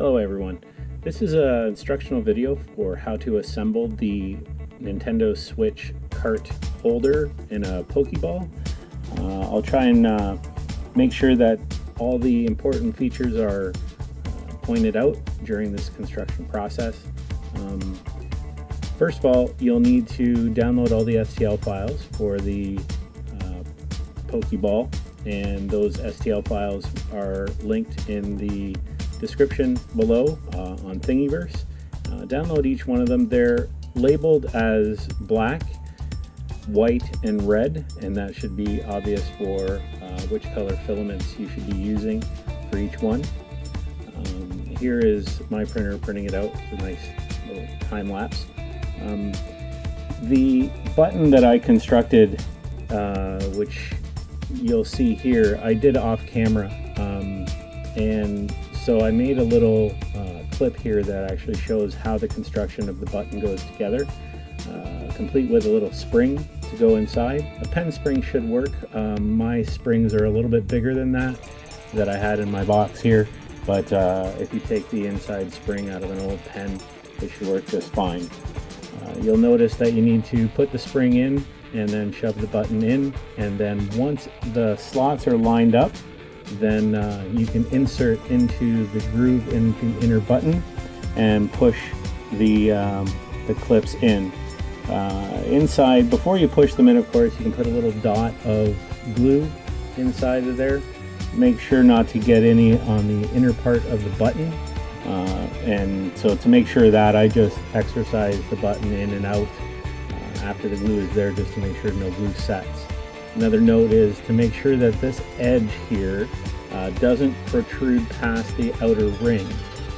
Hello everyone. This is an instructional video for how to assemble the Nintendo Switch cart holder in a Pokéball. I'll try and make sure that all the important features are pointed out during this construction process. First of all, you'll need to download all the STL files for the Pokéball, and those STL files are linked in the description below on Thingiverse. Download each one of them. They're labeled as black, white, and red, and that should be obvious for which color filaments you should be using for each one. Here is my printer printing it out. It's a nice little time lapse. The button that I constructed, which you'll see here, I did off camera, and so I made a little clip here that actually shows how the construction of the button goes together, complete with a little spring to go inside. A pen spring should work. My springs are a little bit bigger than that I had in my box here, but if you take the inside spring out of an old pen, it should work just fine. You'll notice that you need to put the spring in and then shove the button in, and then once the slots are lined up, then you can insert into the groove in the inner button and push the clips in. Inside, before you push them in, of course, you can put a little dot of glue inside of there. Make sure not to get any on the inner part of the button. And so to make sure that, I just exercise the button in and out after the glue is there, just to make sure no glue sets. Another note is to make sure that this edge here doesn't protrude past the outer ring,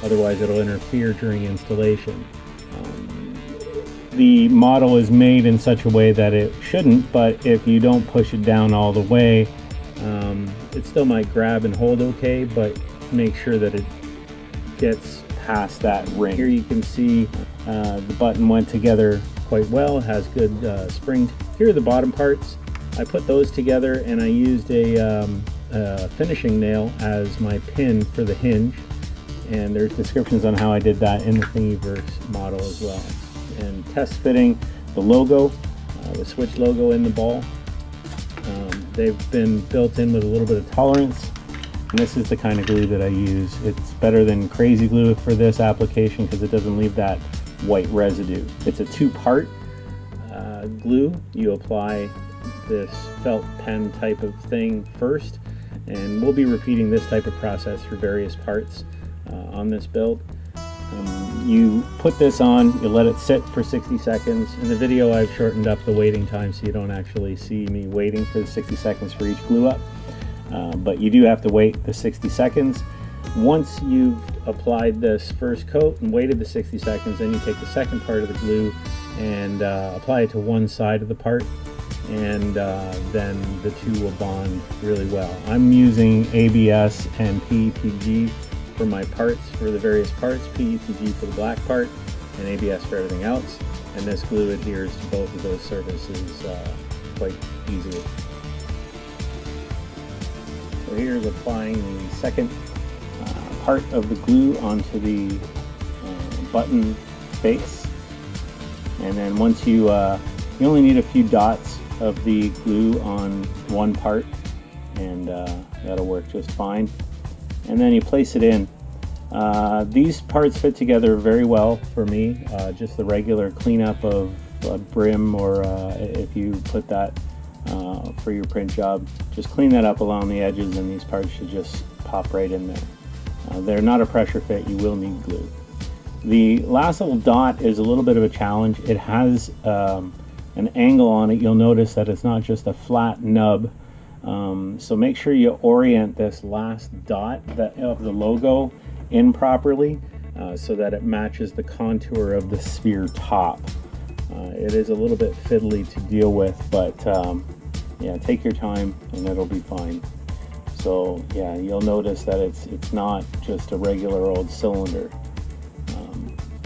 otherwise it'll interfere during installation. The model is made in such a way that it shouldn't, but if you don't push it down all the way, it still might grab and hold okay, but make sure that it gets past that ring. Here you can see the button went together quite well. It has good spring. Here are the bottom parts. I put those together and I used a finishing nail as my pin for the hinge, and there's descriptions on how I did that in the Thingiverse model as well. And test fitting the logo, the Switch logo in the ball. They've been built in with a little bit of tolerance, and this is the kind of glue that I use. It's better than crazy glue for this application because it doesn't leave that white residue. It's a two-part glue. You apply this felt pen type of thing first, and we'll be repeating this type of process for various parts on this build. You put this on, you let it sit for 60 seconds. In the video I've shortened up the waiting time so you don't actually see me waiting for the 60 seconds for each glue up, but you do have to wait the 60 seconds. Once you've applied this first coat and waited the 60 seconds, then you take the second part of the glue and apply it to one side of the part, and then the two will bond really well. I'm using ABS and PETG for my parts, for the various parts, PETG for the black part and ABS for everything else, and this glue adheres to both of those surfaces quite easily. So here's applying the second part of the glue onto the button base, and then once you only need a few dots of the glue on one part, and that'll work just fine. And then you place it in. These parts fit together very well for me. Just the regular cleanup of a brim, or if you put that for your print job, just clean that up along the edges, and these parts should just pop right in there. They're not a pressure fit. You will need glue. The last little dot is a little bit of a challenge. It has an angle on it. You'll notice that it's not just a flat nub. So make sure you orient this last dot of the logo in properly so that it matches the contour of the sphere top. It is a little bit fiddly to deal with, but yeah, take your time and it'll be fine. So yeah, you'll notice that it's not just a regular old cylinder.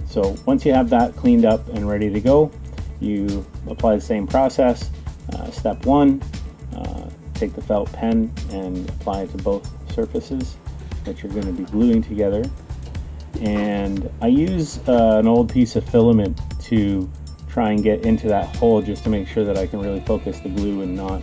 So once you have that cleaned up and ready to go, you apply the same process. Step one, take the felt pen and apply it to both surfaces that you're going to be gluing together. and I use an old piece of filament to try and get into that hole, just to make sure that I can really focus the glue and not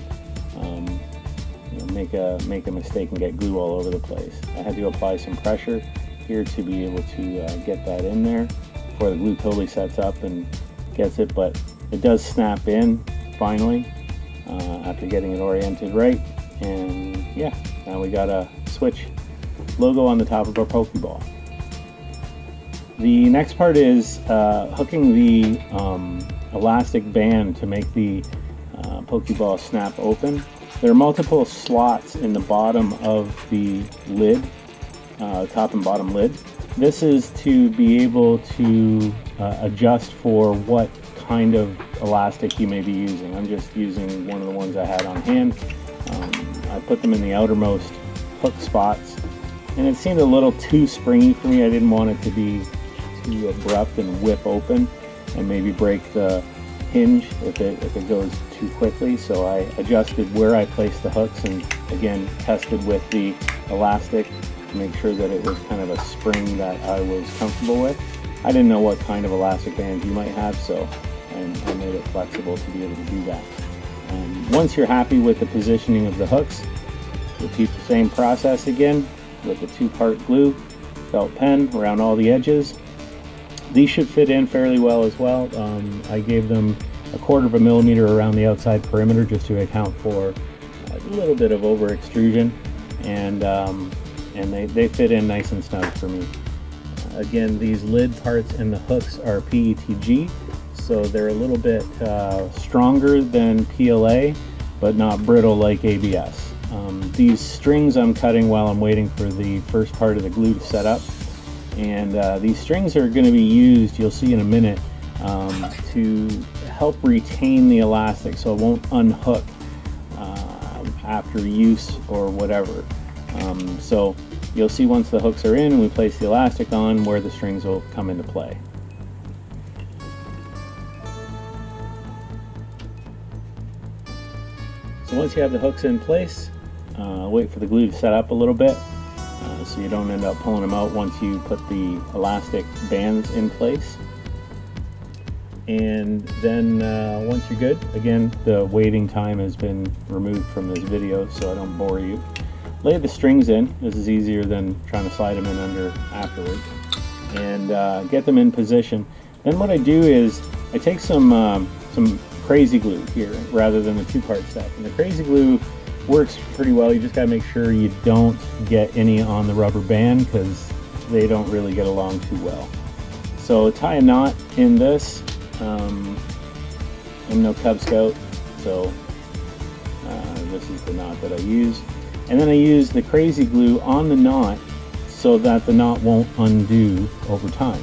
make a mistake and get glue all over the place. I had to apply some pressure here to be able to get that in there before the glue totally sets up and gets it, but it does snap in finally after getting it oriented right. And yeah, now we got a Switch logo on the top of our Pokeball. The next part is hooking the elastic band to make the Pokeball snap open. There are multiple slots in the bottom of the lid, top and bottom lid. This is to be able to adjust for what kind of elastic you may be using. I'm just using one of the ones I had on hand. I put them in the outermost hook spots, and it seemed a little too springy for me. I didn't want it to be too abrupt and whip open and maybe break the hinge if it goes too quickly. So I adjusted where I placed the hooks, and again tested with the elastic to make sure that it was kind of a spring that I was comfortable with. I didn't know what kind of elastic bands you might have, so I made it flexible to be able to do that. Once you're happy with the positioning of the hooks, repeat the same process again with the 2-part glue, felt pen around all the edges. These should fit in fairly well as well. I gave them 1/4 millimeter around the outside perimeter just to account for a little bit of over extrusion, and they fit in nice and snug for me. Again, these lid parts and the hooks are PETG, so they're a little bit stronger than PLA, but not brittle like ABS. These strings I'm cutting while I'm waiting for the first part of the glue to set up. And these strings are going to be used, you'll see in a minute, to help retain the elastic so it won't unhook after use or whatever. So you'll see once the hooks are in and we place the elastic on where the strings will come into play. So once you have the hooks in place, wait for the glue to set up a little bit, so you don't end up pulling them out once you put the elastic bands in place. And then once you're good, again, the waiting time has been removed from this video so I don't bore you. Lay the strings in. This is easier than trying to slide them in under afterwards. And get them in position. Then what I do is I take some crazy glue here rather than the 2-part set. And the crazy glue works pretty well. You just got to make sure you don't get any on the rubber band because they don't really get along too well. So tie a knot in this. I'm no Cub Scout, so this is the knot that I use. And then I use the crazy glue on the knot so that the knot won't undo over time.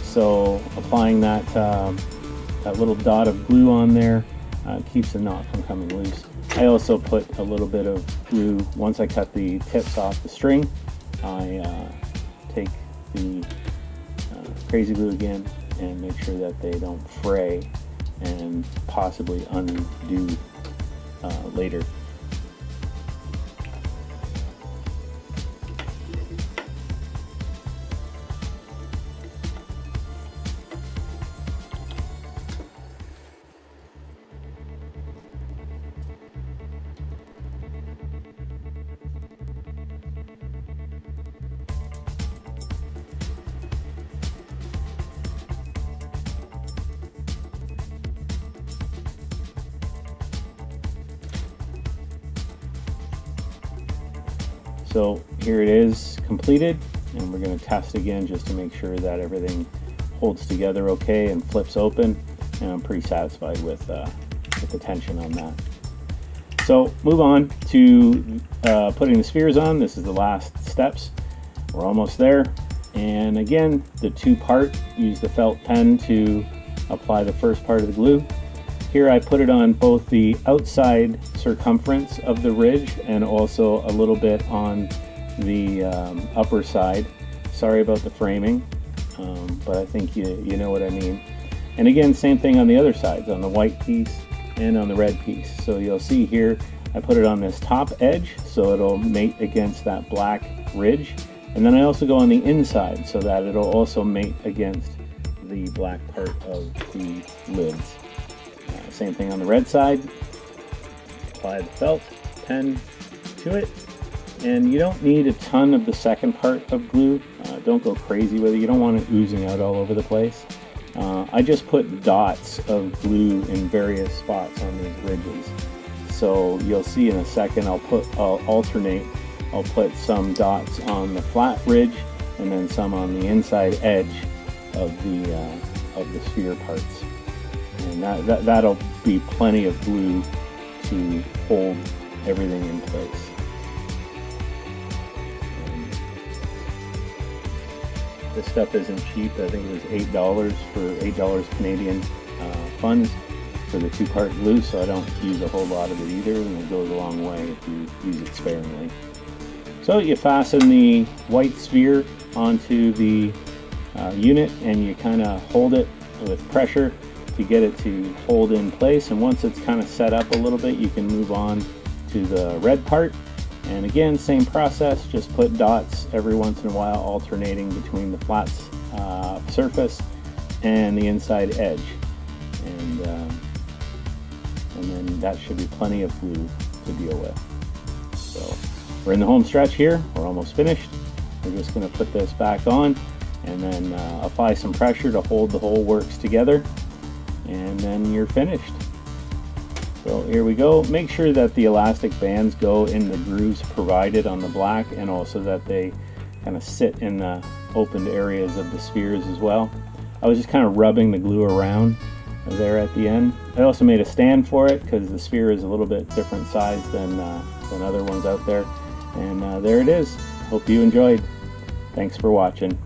So applying that little dot of glue on there keeps the knot from coming loose. I also put a little bit of glue, once I cut the tips off the string, I take the crazy glue again and make sure that they don't fray and possibly undo later. So here it is completed, and we're going to test again just to make sure that everything holds together okay and flips open, and I'm pretty satisfied with the tension on that. So move on to putting the spheres on. This is the last steps. We're almost there, and again the 2-part, use the felt pen to apply the first part of the glue. Here I put it on both the outside circumference of the ridge and also a little bit on the upper side. Sorry about the framing, but I think you know what I mean. And again, same thing on the other sides, on the white piece and on the red piece. So you'll see here I put it on this top edge so it'll mate against that black ridge, And then I also go on the inside so that it'll also mate against the black part of the lids. Same thing on the red side. Apply the felt pen to it. And you don't need a ton of the second part of glue. Don't go crazy with it. You don't want it oozing out all over the place. I just put dots of glue in various spots on these ridges. So you'll see in a second I'll alternate. I'll put some dots on the flat ridge and then some on the inside edge of the sphere parts. And that'll be plenty of glue to hold everything in place. This stuff isn't cheap. I think it was $8 for $8 Canadian funds for the two-part glue, so I don't use a whole lot of it either, and it goes a long way if you use it sparingly. So you fasten the white sphere onto the unit, and you kind of hold it with pressure to get it to hold in place. And once it's kind of set up a little bit, you can move on to the red part. And again, same process, just put dots every once in a while, alternating between the flat surface and the inside edge. And then that should be plenty of glue to deal with. So we're in the home stretch here, we're almost finished. We're just going to put this back on and then apply some pressure to hold the whole works together, and then you're finished. So here we go. Make sure that the elastic bands go in the grooves provided on the black, and also that they kind of sit in the opened areas of the spheres as well. I was just kind of rubbing the glue around there at the end. I also made a stand for it because the sphere is a little bit different size than other ones out there. And there it is. Hope you enjoyed. Thanks for watching.